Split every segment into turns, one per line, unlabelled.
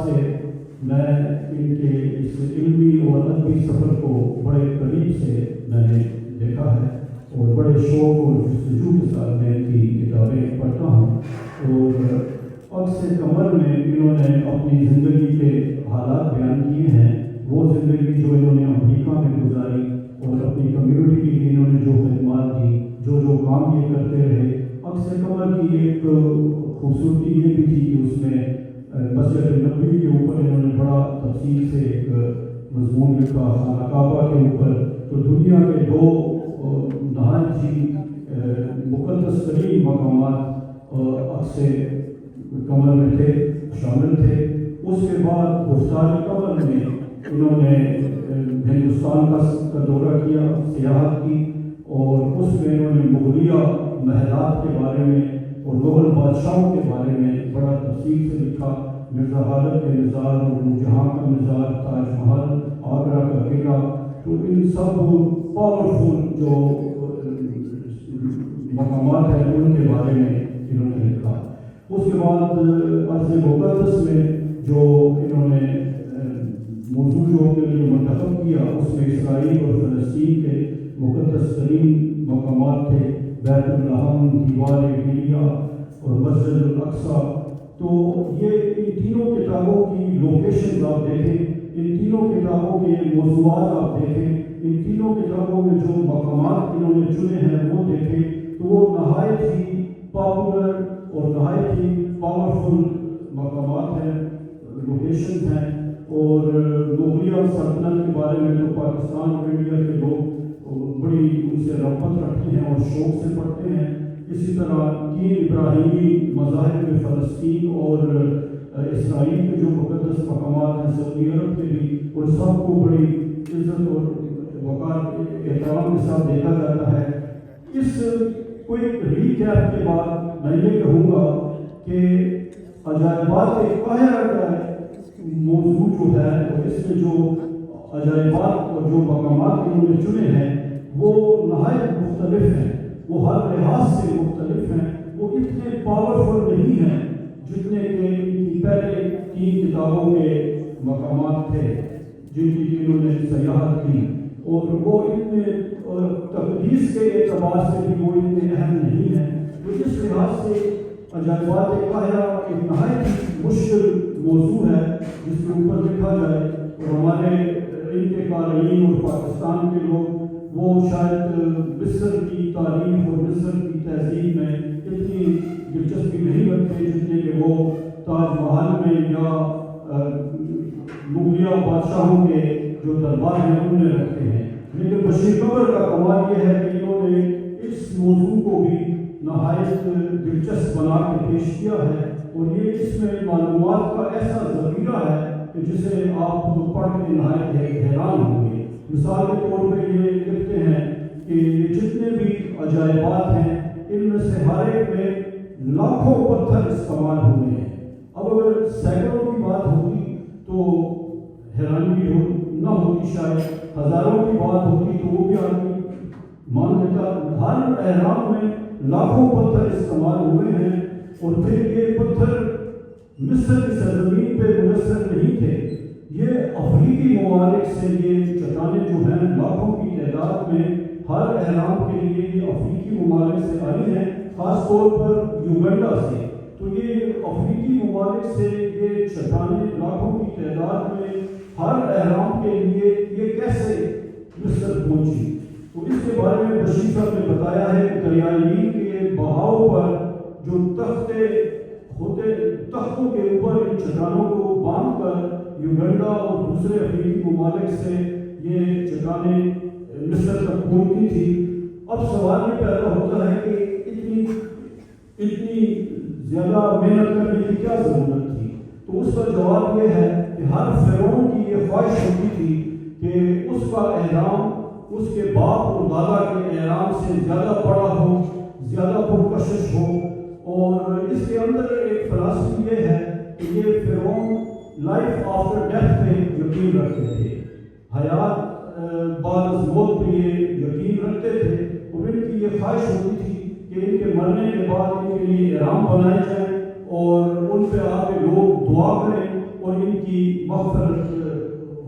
سے میں ان کے اس علمی اور ادبی سفر کو بڑے قریب سے میں نے دیکھا ہے اور بڑے شوق اور جستجو کے ساتھ میں ان کی کتابیں پڑھتا ہوں، اور عکس کمر میں انہوں نے اپنی زندگی کے حالات بیان کیے ہیں، وہ زندگی جو انہوں نے امریکہ میں گزاری اور اپنی کمیونٹی کے لیے انہوں نے جو خدمات دی، جو کام یہ کرتے رہے۔ عکس کمر کی ایک خوبصورتی یہ بھی تھی کہ اس میں مسجد نبوی کے اوپر انہوں نے بڑا تفصیل سے ایک مضمون لکھا، خانہ کعبہ کے اوپر، تو دنیا کے دو نہایت ہی مقدس ترین مقامات عکس کمر میں تھے، شامل تھے۔ اس کے بعد گفتار کمر میں انہوں نے ہندوستان کا دورہ کیا، سیاحت کی، اور اس میں انہوں نے مغلیہ محلات کے بارے میں اور مغل بادشاہوں کے بارے میں بڑا تفصیل سے لکھا، مرزا غالب کے مزار اور نورجہاں کا مزار، تاج محل، آگرہ کا قلعہ، تو ان سب پاورفل جو مقامات ہیں ان کے بارے میں انہوں نے لکھا۔ اس کے بعد ارض مقدس میں جو انہوں نے موضوع جو اپنے لیے منتخب کیا، اس میں اسرائیل اور فلسطین کے مقدس ترین مقامات تھے، بیت الحم، دیوار گلیہ اور مسجد الاقصیٰ۔ تو یہ ان تینوں کتابوں کی لوکیشنز آپ دیکھیں، ان تینوں کتابوں کے موضوعات آپ دیکھیں، ان تینوں کتابوں میں جو مقامات انہوں نے چنے ہیں وہ دیکھیں، تو وہ نہایت ہی پاپولر اور نہایت ہی پاورفل مقامات ہیں، لوکیشنز ہیں۔ اور مغلیہ سلطنت کے بارے میں تو پاکستان اور انڈیا کے لوگ بڑی ان سے رغبت رکھتے ہیں اور شوق سے پڑھتے ہیں۔ اسی طرح تین ابراہیمی مذاہب میں فلسطین اور اسرائیل کے جو مقدس مقامات ہیں، سعودی عرب کے بھی، ان سب کو بڑی عزت اور وقار احترام کے ساتھ دیکھا جاتا ہے۔ اس کوئی ریکیپ کے بعد میں یہ کہوں گا کہ عجائبات قاہرہ کا موضوع جو ہے، اور اس میں جو عجائبات اور جو مقامات انہوں نے چنے ہیں وہ نہایت مختلف ہیں، وہ ہر لحاظ سے مختلف ہیں، وہ اتنے پاورفل نہیں ہیں جتنے کہ ان کی پہلے تین کتابوں کے مقامات تھے جن کی انہوں نے سیاحت کی، اور وہ اتنے تقدیس کے اعتبار سے بھی وہ اتنے اہم نہیں ہیں۔ تو اس لحاظ سے عجائبات قاہرہ ایک نہایت ہی مشکل موضوع ہے جس کے اوپر لکھا جائے، اور ہمارے ان کے قارئین اور پاکستان کے لوگ وہ شاید مصر کی تاریخ اور مصر کی تہذیب میں اتنی دلچسپی نہیں رکھتے جتنے کہ وہ تاج محل میں یا مغلیہ بادشاہوں کے جو دربار ہیں ان میں رکھتے ہیں۔ لیکن بشیر قمر کا کمال یہ ہے کہ انہوں نے اس موضوع کو بھی نہایت دلچسپ بنا کے پیش کیا ہے، اور یہ اس میں معلومات کا ایسا ذخیرہ ہے کہ جسے آپ پڑھ کے نہایت حیران ہوں گے۔ مثال کے طور پہ یہ لکھتے ہیں کہ جتنے بھی عجائبات ہیں ان میں سے ہر ایک میں لاکھوں پتھر استعمال ہوئے ہیں۔ اب اگر سینکڑوں کی بات ہوتی تو حیرانی نہ ہوتی، شاید ہزاروں کی بات ہوتی تو وہ بھی آدمی مان لیتا۔ ہر احرام میں لاکھوں پتھر استعمال ہوئے ہیں، اور پھر یہ پتھر مصر کی سرزمین پہ میسر نہیں تھے، یہ افریقی ممالک سے یہ چٹانیں جو ہیں لاکھوں کی تعداد میں ہر احرام کے لیے یہ افریقی ممالک سے آئی ہیں، خاص طور پر یوگنڈا سے۔ تو یہ افریقی ممالک سے یہ چٹانیں لاکھوں کی تعداد میں ہر احرام کے لیے یہ کیسے مصر پہنچی؟ تو اس کے بارے میں بشیر صاحب نے بتایا ہے کہ دریائے نیل کے بہاؤ پر جو تختوں کے اوپر ان چٹانوں کو باندھ کر یوگنڈا اور دوسرے افریقی ممالک سے یہ چٹانیں مصر تک پہنچتی تھی۔ اب سوال یہ پیدا ہوتا ہے کہ اتنی زیادہ محنت کرنے کی کیا ضرورت تھی؟ تو اس کا جواب یہ ہے کہ ہر فرعون کی یہ خواہش ہوتی تھی کہ اس کا احرام اس کے باپ اور دادا کے احرام سے زیادہ بڑا ہو، زیادہ پرکشش ہو، اور اس کے اندر ایک فلسفی یہ ہے کہ یہ فرعون لائف آفٹر ڈیتھ پہ یقین رکھتے تھے، حیات بعد از موت پہ یہ یقین رکھتے تھے، اور ان کی یہ خواہش ہوتی تھی کہ ان کے مرنے کے بعد ان کے لیے احرام بنائے جائیں اور ان پہ آ کے لوگ دعا کریں، اور کی مغفرت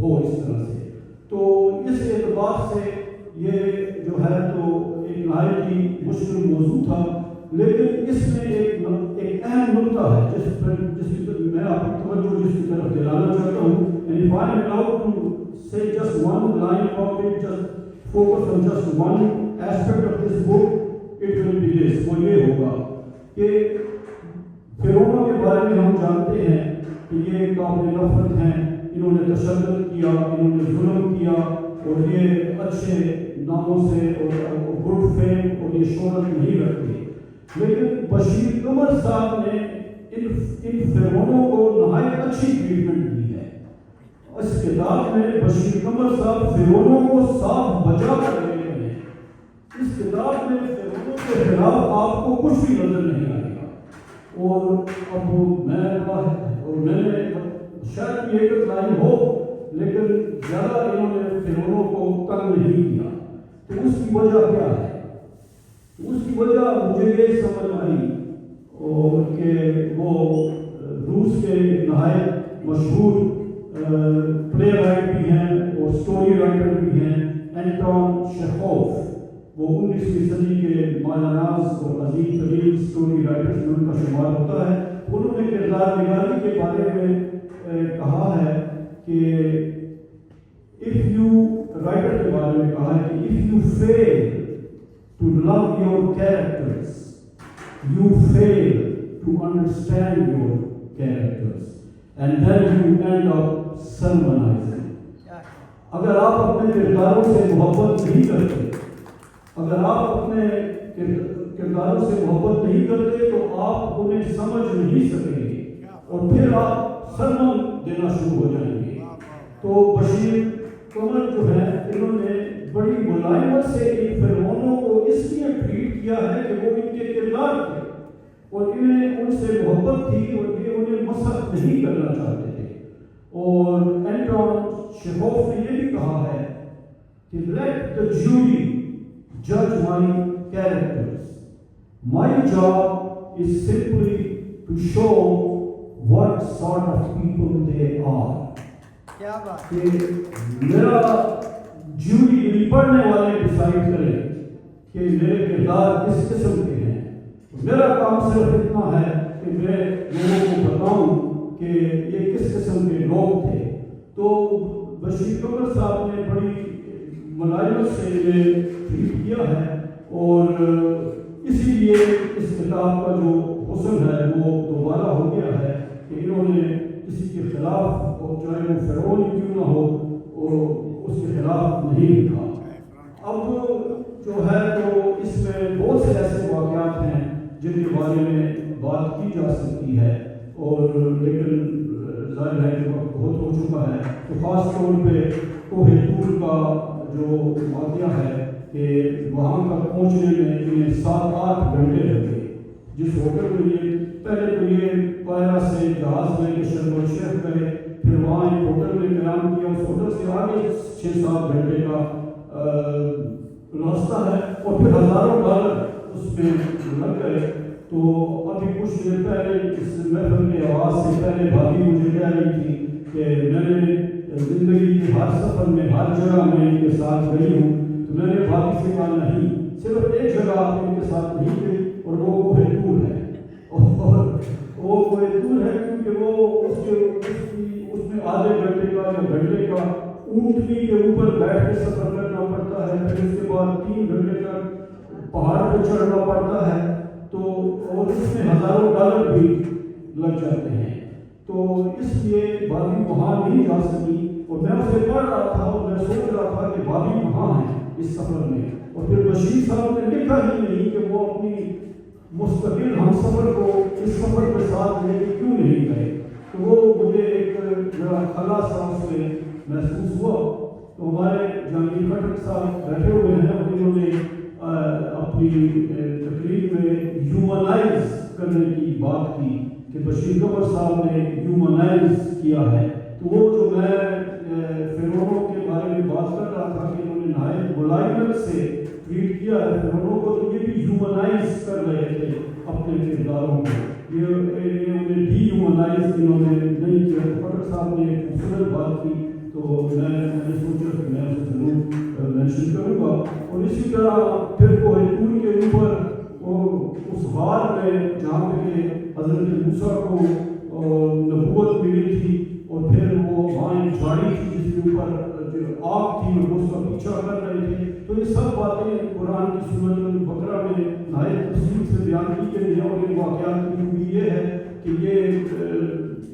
ہو اس طرح سے. تو اس اعتبار سے یہ جو ہے تو ایک نہایت ہی مشکل موضوع تھا، لیکن اس میں ایک اہم نقطہ ہے جس کی میں آپ کی توجہ جس کی طرف دلانا چاہتا ہوں. And if I am allowed to say just one line about it, just focus on just one aspect of this book, it will be this. وہ یہ ہوگا کہ فرعون کے بارے میں ہم جانتے ہیں کہ یہ قابل نفرت ہیں، انہوں نے تشدد کیا، انہوں نے ظلم کیا، اور یہ اچھے ناموں سے اور گڈ فیم اور یہ شہرت نہیں رکھتے. لیکن بشیر قمر صاحب نے ان فرعونوں کو نہایت اچھی ٹریٹمنٹ دی ہے. اس کتاب میں بشیر قمر صاحب فرعونوں کو صاف بچا کر لے گئے ہیں. اس کتاب میں فرعونوں کے خلاف آپ کو کچھ بھی نظر نہیں آئے گا. اور اب میں نے شاید یہ ایک لائن ہو، لیکن زیادہ انہوں نے فرعونوں کو تنگ نہیں کیا. تو اس کی وجہ کیا ہے؟ اس کی وجہ مجھے یہ سمجھ آئی اور کہ وہ روس کے نہایت مشہور پلے رائٹ بھی ہیں اور سٹوری رائٹر بھی ہیں، انٹون چیخوف. وہ 19ویں صدی کے مایہ ناز اور عظیم ترین سٹوری رائٹر میں ان کا شمار ہوتا ہے. انہوں نے کردار نگاری کے بارے میں کہا ہے کہ if you رائٹر کے بارے میں کہا ہے کہ if you fail to love your characters, you fail to understand your characters, and then you end up sermonizing. اگر آپ اپنے کرداروں سے محبت نہیں کرتے، اگر آپ اپنے کرداروں سے محبت نہیں کرتے تو آپ انہیں سمجھ نہیں سکیں گے اور پھر آپ سرمن دینا شروع ہو جائیں گے. تو بشیر قمر جو ہے انہوں نے بڑی ملائمت سے ان فرعونوں کو اس لیے ٹریٹ کیا ہے کہ وہ ان کے کردار تھے اور انہیں ان سے محبت تھی اور یہ انہیں مسخ نہیں کرنا چاہتے تھے. اور انٹون چیخوف نے یہ بھی کہا ہے کہ let the jury judge my characters. My job is simply to show what sort of people they are. کہ میرا جیوری یعنی پڑھنے والے ڈیسائیڈ کریں کہ میرے کردار کس قسم کے ہیں. میرا کام صرف اتنا ہے کہ میں لوگوں کو بتاؤں کہ یہ کس قسم کے لوگ تھے. تو بشیر قمر صاحب نے بڑی ملائمت سے یہ ٹریٹ کیا ہے اور اسی لیے اس کتاب کا جو حسن ہے وہ دوبارہ ہو گیا ہے کہ انہوں نے کسی کے خلاف اور چاہے وہ فرعون کیوں نہ ہو اور اس کے خلاف نہیں لکھا. اب جو ہے تو اس میں بہت سے ایسے واقعات ہیں جن کے بارے میں بات کی جا سکتی ہے اور لیکن ظاہر ہے کہ وقت بہت ہو چکا ہے. تو خاص طور پہ کوہ طور کا جو واقعہ ہے کہ وہاں تک پہنچنے میں انہیں 7-8 گھنٹے لگے. جس ہوٹل میں یہ پہلے تو یہ قاہرہ سے جہاز میں شرم الشیخ گئے، پھر وہاں ایک ہوٹل میں قیام کیا. اس ہوٹل سے آگے 6-7 گھنٹے کا راستہ ہے اور پھر ہزاروں ڈالر اس میں لگ گئے. تو ابھی کچھ دیر پہلے اس محفل کی آواز سے پہلے بھابھی مجھے کہہ رہی تھی کہ میں نے زندگی کے ہر سفر میں ہر جگہ میں ان کے ساتھ گئی ہوں. تو میں نے بھابھی سے کہا نہیں، صرف ایک جگہ آپ ان کے ساتھ نہیں گئی اور وہ کوہ طور ہے. اور وہ کوہ طور ہے کیونکہ وہ اس میں آدھے گھنٹے کا یا گھنٹے کا اونٹنی کے اوپر بیٹھ کے سفر کرنا پڑتا ہے، پھر اس کے بعد 3 گھنٹے تک پہاڑ پہ چڑھنا پڑتا ہے. تو اور اس میں ہزاروں ڈالر بھی لگ جاتے ہیں. تو اس لیے بھابھی وہاں نہیں جا سکی اور میں اسے پڑھ رہا تھا اور میں سوچ رہا تھا کہ بھابھی وہاں ہیں اس سفر میں. اور پھر بشیر صاحب نے لکھا ہی نہیں کہ وہ اپنی مستقل ہم سفر کو اس سفر کے ساتھ لے کے کیوں نہیں گئے. تو وہ مجھے ایک میرا خلا سا اس میں محسوس ہوا. تو ہمارے جہانگیر خٹک صاحب بیٹھے ہوئے ہیں اور انہوں نے اپنی تقریر میں ہیومنائز کرنے کی بات کی کہ بشیر قمر صاحب نے ہیومنائز کیا ہے. تو وہ جو میں فرعونوں کے بارے میں بات کر رہا تھا کہ انہوں نے نہایت ملائمت سے ٹریٹ کیا ہے فرعونوں کو، تو یہ بھی ہیومنائز کر رہے تھے اپنے کرداروں کو. یہ انہیں ڈی ہیومنائز انہوں نے نہیں کیا. پٹک صاحب نے ایک خوبصورت بات کی تو میں سوچا کہ میں اسے ضرور مینشن کروں گا. اور اسی طرح پھر کوہ طور کے اوپر اس غار میں جہاں پہ حضرت موسیٰ کو نبوت ملی تھی اور پھر وہ وہاں ایک جھاڑی تھی جس کے اوپر آگ تھی اور اس کا پیچھا کر رہے تھے. تو یہ سب باتیں قرآن کی سورۃ البقرہ میں نہایت تفصیل سے بیان کی گئی ہیں. اور ان واقعات کی خوبی یہ ہے کہ یہ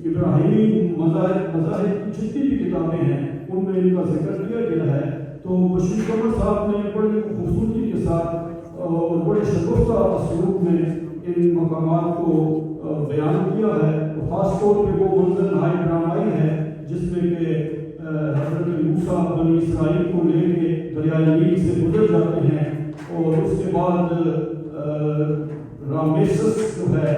ابراہیمی مذاہب کی جتنی بھی کتابیں ہیں ان میں ان کا ذکر کیا گیا ہے. تو بشیر قمر صاحب نے بڑی خوبصورتی کے ساتھ اور بڑے شگفتہ اسلوب میں ان مقامات کو بیان کیا ہے. اور خاص طور پہ وہ منظر نہایت ڈرامائی ہے جس میں کہ حضرت موسیٰ بنی اسرائیل کو لے کے دریائے نیل سے گزر جاتے ہیں اور اس کے بعد رامسیس جو ہے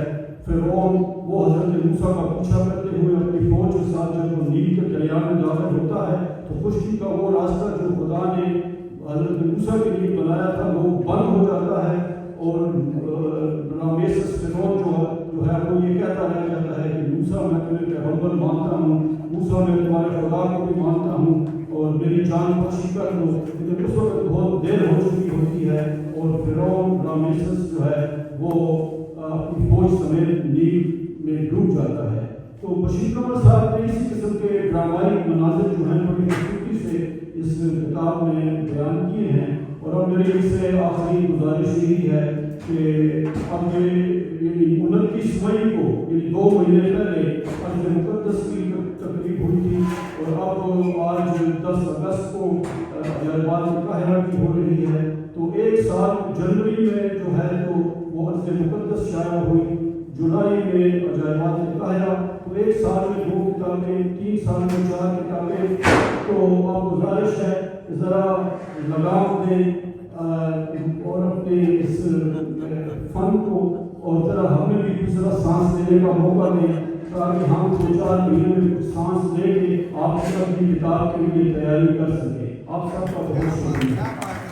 فرعون وہ حضرت موسیٰ کا پیچھا کرتے ہوئے اپنی فوج کے ساتھ جب وہ نیل کے دریا میں داخل ہوتا ہے تو خشکی کا وہ راستہ جو خدا نے حضرت موسیٰ کے لیے بنایا تھا وہ بند ہو جاتا ہے. اور رامسیس فرعون جو ہے وہ یہ کہتا رہ جاتا ہے کہ موسیٰ میں تمہیں پیغمبر مانتا ہوں, موسیٰ میں تمہارے خدا کو بھی مانتا ہوں اور میری جان بخشی کر دو. لیکن اس وقت بہت دیر ہو چکی ہوتی ہے اور فرعون رامسیس جو ہے وہ اپنی فوج سمیت نیل میں ڈوب جاتا ہے. تو بشیر قمر صاحب نے اسی قسم کے ڈرامائی مناظر جو ہیں بڑی خوبصورتی سے اس کتاب میں بیان کیے ہیں. اور اب میری اس سے آخری گزارش یہی ہے کہ اب یعنی 29 مئی کو یعنی 2 مہینے پہلے عہد مقدس کی تقریب ہوئی تھی اور اب آج 10 اگست کو عجائبات القاہرہ کی ہو رہی ہے. تو ایک سال جنوری میں جو ہے تو وہ عہد مقدس شائع ہوئی, جولائی میں عجائبات القاہرہ. تو ایک سال میں 2 کتابیں, 3 سال میں 4 کتابیں. تو اب گزارش ہے ذرا لگام دیں اور اپنے اس فن کو اور ذرا ہمیں بھی دوسرا سانس لینے کا موقع دیں تاکہ ہم 2-4 مہینے میں کچھ سانس لے کے آپ سب کی کتاب کے لیے تیاری کر سکیں. آپ سب کا بہت شکریہ.